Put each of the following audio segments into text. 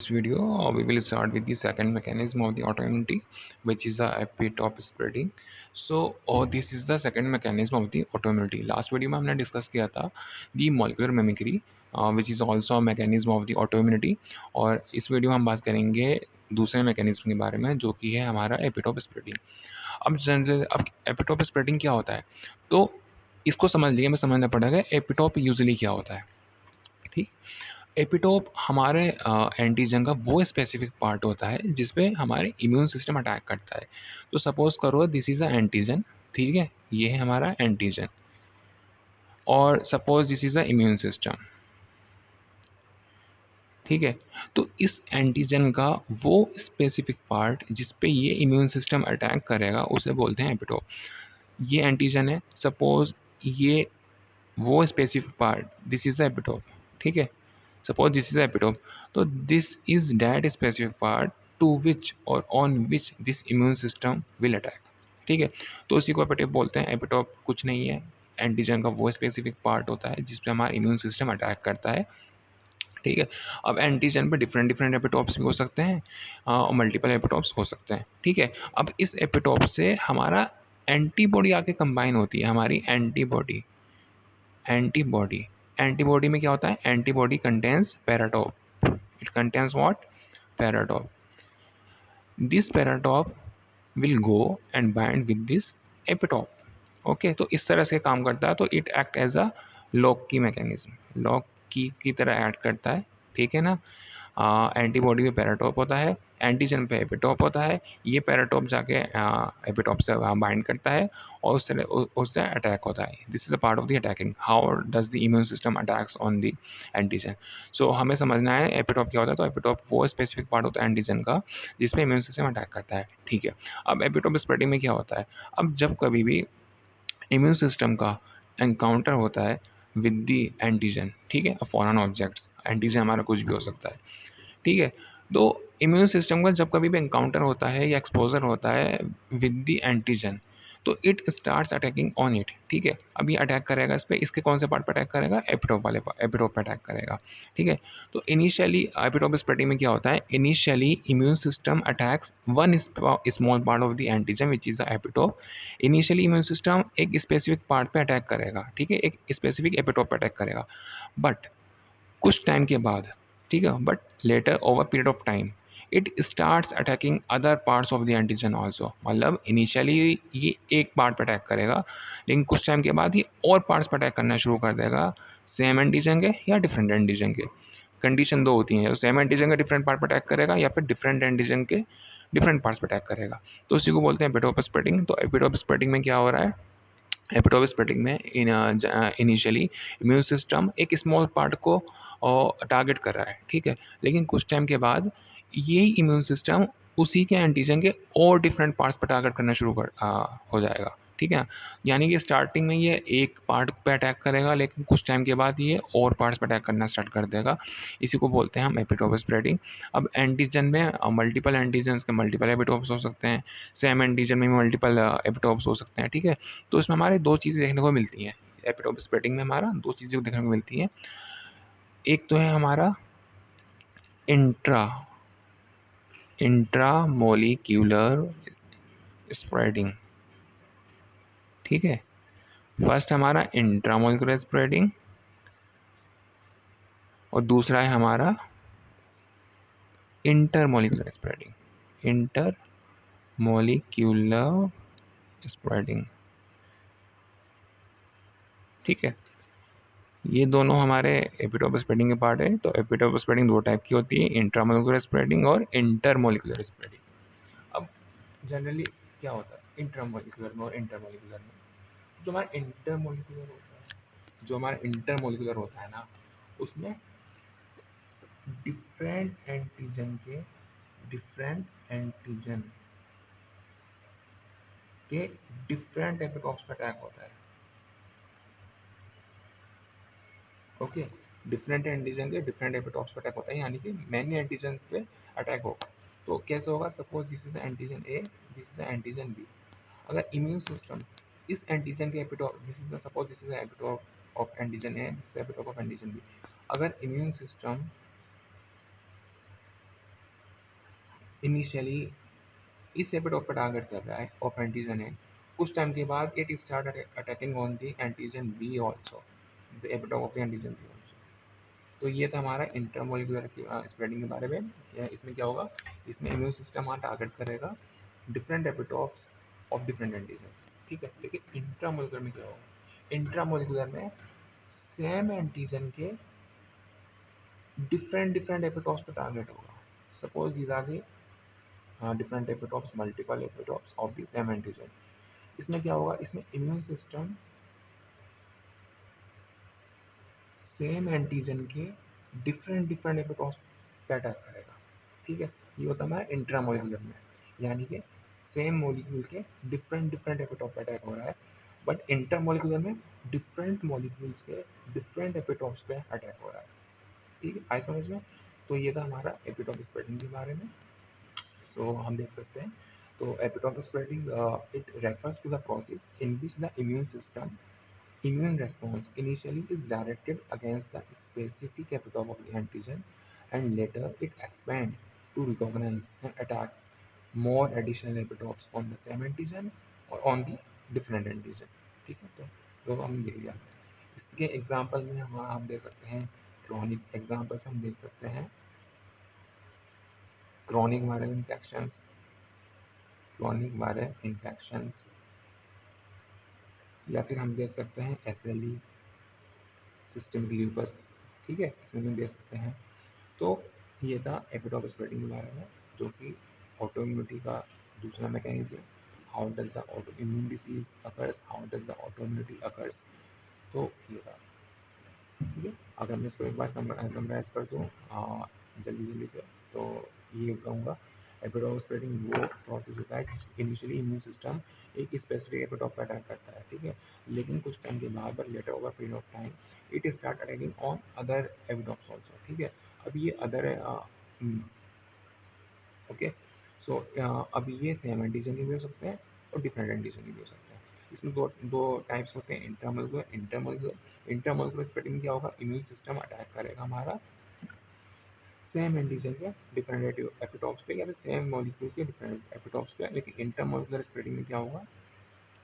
This video we will start with the second mechanism of the autoimmunity, which is the epitope spreading. So this is the second mechanism of the autoimmunity. Last video में हमने discuss किया था the molecular mimicry, which is also a mechanism of the autoimmunity. और इस video में हम बात करेंगे दूसरे मैकेनिज्म के बारे में, जो कि है हमारा एपिटोप स्प्रेडिंग. अब एपिटोप स्प्रेडिंग क्या होता है, तो इसको समझ लिए, हमें समझना पड़ेगा एपिटोप यूजुअली क्या होता है. ठीक. एपिटोप हमारे एंटीजन का वो स्पेसिफिक पार्ट होता है जिस पे हमारे इम्यून सिस्टम अटैक करता है. तो सपोज करो दिस इज़ अ एंटीजन. ठीक है, ये है हमारा एंटीजन, और suppose this is a immune system. ठीक है, तो इस एंटीजन का वो स्पेसिफिक पार्ट जिस पे ये इम्यून सिस्टम अटैक करेगा उसे बोलते हैं एपिटोप. ये एंटीजन है, सपोज ये वो specific part, this is the epitope. ठीक है, suppose this is the epitope, so this is that specific part to which or on which this immune system will attack. ठीक है, तो उसी को एपिटोप बोलते हैं. एपिटोप कुछ नहीं है, एंटीजन का वो स्पेसिफिक पार्ट होता है जिस पे हमारा इम्यून सिस्टम अटैक करता है. ठीक है, अब एंटीजन पे डिफरेंट डिफरेंट एपिटोप्स भी हो सकते हैं और मल्टीपल एपिटोप्स हो सकते हैं. ठीक है, अब इस एपिटोप से हमारा एंटीबॉडी आके कंबाइन होती है, हमारी एंटीबॉडी. एंटीबॉडी एंटीबॉडी में क्या होता है, antibody contains paratope. It contains what, paratope. This paratope will go and bind with this epitope. Okay, तो इस तरह से काम करता है. तो it act as a lock की मैकेनिज्म, लॉक की तरह एक्ट करता है. ठीक है ना. एंटीबॉडी पे पैराटोप होता है, एंटीजन पे एपिटोप होता है. ये पैराटोप जाके एपिटोप से बाइंड करता है और उससे अटैक होता है. This is a part of the attacking. How does the immune system attacks on the antigen. So हमें समझना है एपिटोप क्या होता है. तो एपिटोप वो स्पेसिफिक पार्ट होता है एंटीजन का जिसपे इम्यून सिस्टम अटैक करता है. ठीक है, अब एपिटोप स्प्रेडिंग में क्या होता है, अब जब कभी भी इम्यून सिस्टम का एनकाउंटर होता है विद दी एंटीजन. ठीक है, फॉरेन ऑब्जेक्ट्स, एंटीजन हमारा कुछ भी हो सकता है. ठीक है, तो इम्यून सिस्टम का जब कभी भी एनकाउंटर होता है या एक्सपोजर होता है विद द एंटीजन, तो it starts attacking on it. ठीक है, अब ये अटैक करेगा इस पे, इसके कौन से पार्ट पे अटैक करेगा, एपिटोप वाले एपिटोप पे अटैक करेगा. ठीक है, तो इनिशियली एपिटोप स्प्रेडिंग में क्या होता है, initially immune system attacks one small part of the antigen which is the epitope. Initially immune system एक स्पेसिफिक पार्ट पे अटैक करेगा. ठीक है, एक स्पेसिफिक एपिटोप पे अटैक करेगा. बट कुछ टाइम के बाद, ठीक है, but later over period of time it starts attacking other parts of the antigen also. मतलब इनिशियली ये एक पार्ट पर अटैक करेगा, लेकिन कुछ टाइम के बाद ये और पार्ट्स पर अटैक करना शुरू कर देगा, सेम एंटीजन के या डिफरेंट एंटीजन के. कंडीशन दो होती हैं, सेम एंटीजन के डिफरेंट पार्ट पर अटैक करेगा या फिर डिफरेंट एंटीजन के डिफरेंट पार्ट्स पर अटैक करेगा. तो उसी को बोलते हैं एपिटोप स्प्रेडिंग. तो एपिटोप स्प्रेडिंग में क्या हो रहा है, एपिटोप स्प्रेडिंग में इनिशियली इम्यून सिस्टम एक स्मॉल पार्ट को टारगेट कर रहा है. ठीक है, लेकिन कुछ टाइम के बाद यही इम्यून सिस्टम उसी के एंटीजन के और डिफरेंट पार्ट्स पर टारगेट करना शुरू हो जाएगा. ठीक है, यानी कि स्टार्टिंग में ये एक पार्ट पे अटैक करेगा, लेकिन कुछ टाइम के बाद ये और पार्ट्स पर अटैक करना स्टार्ट कर देगा. इसी को बोलते हैं हम एपिटोप स्प्रेडिंग. अब एंटीजन में मल्टीपल एंटीजन्स के मल्टीपल एपिटोप्स हो सकते हैं, सेम एंटीजन में मल्टीपल एपिटोप्स हो सकते हैं. ठीक है, तो इसमें हमारे दो चीज़ें देखने को मिलती हैं. एपिटोप स्प्रेडिंग में हमारा दो चीज़ें देखने को मिलती हैं. एक तो है हमारा इंट्रा इंट्रामोलिक्यूलर स्प्रेडिंग. ठीक है, फर्स्ट हमारा इंट्रामोलिक्यूलर स्प्रेडिंग और दूसरा है हमारा इंटरमोलिक्यूलर स्प्रेडिंग. Intermolecular spreading. ठीक है, ये दोनों हमारे एपिटोप स्प्रेडिंग के पार्ट है. तो एपिटोप स्प्रेडिंग दो टाइप की होती है, इंट्रामोलिक्यूलर स्प्रेडिंग और इंटरमोलिक्यूलर स्प्रेडिंग. अब जनरली क्या होता है इंट्रामोलिक्यूलर में और इंटरमोलिक्यूलर में, जो हमारा इंटरमोलिक्यूलर होता है ना, उसमें डिफरेंट एंटीजन के डिफरेंट एपिटोप्स पर अटैक होता है. ओके, डिफरेंट एंटीजन के डिफरेंट एपिटोप्स पर अटैक होता है, यानी कि मैनी एंटीजन पे अटैक होगा. तो कैसे होगा, suppose this is antigen A, this is antigen B. अगर इम्यून सिस्टम इस एंटीजन के epitope, suppose this is epitope of antigen A, this is epitope of antigen B. अगर इम्यून सिस्टम इनिशियली इस एपिटोप पर टारगेट कर रहा है of antigen ए, कुछ टाइम के बाद it start attacking on the antigen B also, the epitope of the antigen B also. तो ये था हमारा इंट्रामोलिकुलर की स्प्रेडिंग के बारे में। इसमें क्या होगा, इसमें इम्यून सिस्टम वहाँ टारगेट करेगा different epitopes of different antigens, ठीक है। लेकिन इंट्रामोलिकुलर में क्या होगा, इंट्रामोलिकुलर में सेम एंटीजन के डिफरेंट डिफरेंट एपिटोप्स पर टारगेट होगा। Suppose these are the different epitopes, multiple epitopes of the same antigen. इसमें क्या होगा, इसमें इम्यून सिस्टम सेम एंटीजन के डिफरेंट डिफरेंट एपिटोप्स पे अटैक करेगा, ठीक है। ये होता है हमारा इंट्रामोलिकुलर में, यानी कि सेम मोलिक्यूल के डिफरेंट डिफरेंट एपिटोप पे अटैक हो रहा है। बट इंटरमोलिकुलर में डिफरेंट मॉलिक्यूल्स के डिफरेंट एपिटोप्स पे अटैक हो रहा है, ठीक है। आई समझ में। तो ये था हमारा एपिटोप स्प्रेडिंग के बारे में। सो हम देख सकते हैं, तो epitope spreading it refers to the process in which the immune system immune response initially is directed against the specific epitope of the antigen, and later it expands to recognize and attacks more additional epitopes on the same antigen or on the different antigen, ठीक है। तो हम देख लिया। इसके example में हम देख सकते हैं, क्रॉनिक एग्जाम्पल्स हम देख सकते हैं, chronic viral infections, chronic viral infections, या फिर हम देख सकते हैं SLE, सिस्टमिक ल्यूपस, ठीक है, इसमें भी दे सकते हैं। तो ये था एपिटोप स्प्रेडिंग के बारे में, जो कि ऑटो इम्यूनिटी का दूसरा मैकेनिज्म है। How does the auto immune disease occurs, how does the auto immunity occurs. तो ये था, ठीक है। अगर मैं इसको एक बार समराइज़ कर दूँ जल्दी जल्दी से, तो ये कहूँगा, एपिटोप स्प्रेडिंग वो प्रोसेस होता है जिस इनिशियली इम्यून सिस्टम एक स्पेसिफिक एपिटोप पर अटैक करता है, ठीक है। लेकिन कुछ टाइम के बाद, but later over period of time, it start attacking on other epitopes also, ठीक है। अब ये अदर ओके। सो अब ये सेम एंटीजन के भी हो सकते हैं और डिफरेंट एंटीजन के भी हो सकते हैं। इसमें दो दो टाइप्स होते हैं, इंट्रामोलिकुलर, इंटरमोलिकुलर। इंट्रामोलिकुलर स्प्रेडिंग में क्या होगा, इम्यून सिस्टम अटैक करेगा हमारा सेम एंटीजन के डिफरेंट एपिटॉप्स पे, या फिर सेम मॉलिक्यूल के डिफरेंट एपिटॉप्स पे। लेकिन इंटरमोलिकुलर स्प्रेडिंग में क्या होगा,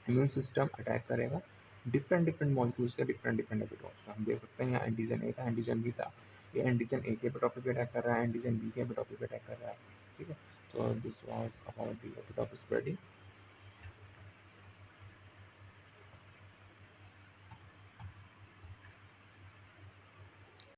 इम्यून सिस्टम अटैक करेगा डिफरेंट डिफरेंट मॉलिक्यूल्स के डिफरेंट डिफरेंट एपिटॉप्स। हम देख सकते हैं यहाँ एंटीजन ए था, एंटीजन बी था, ये एंटीजन ए के एपिटॉप पे अटैक कर रहा है, एंटीजन बी के एपिटॉप पे अटैक कर रहा है, ठीक है। तो this was about the epitope spreading.